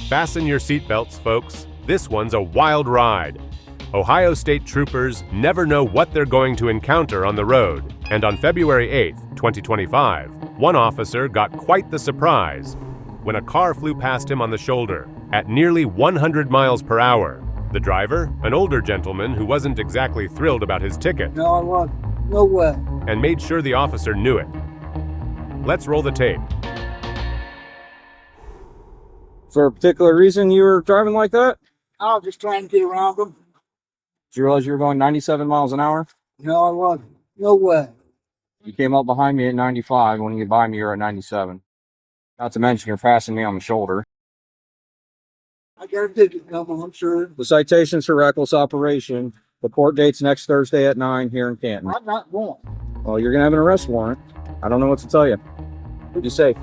Fasten your seatbelts, folks. This one's a wild ride. Ohio State troopers never know what they're going to encounter on the road. And on February 8th, 2025, one officer got quite the surprise when a car flew past him on the shoulder at nearly 100 miles per hour. The driver, an older gentleman who wasn't exactly thrilled about his ticket. No, I wasn't. No way. And made sure the officer knew it. Let's roll the tape. For a particular reason you were driving like that? I was just trying to get around them. Did you realize you were going 97 miles an hour? No, I wasn't. No way. You came up behind me at 95. When you get by me, you're at 97. Not to mention, you're passing me on the shoulder. I got a ticket coming, I'm sure. The citation's for reckless operation. The court date's next Thursday at 9 here in Canton. I'm not going. Well, you're going to have an arrest warrant. I don't know what to tell you. What'd you say?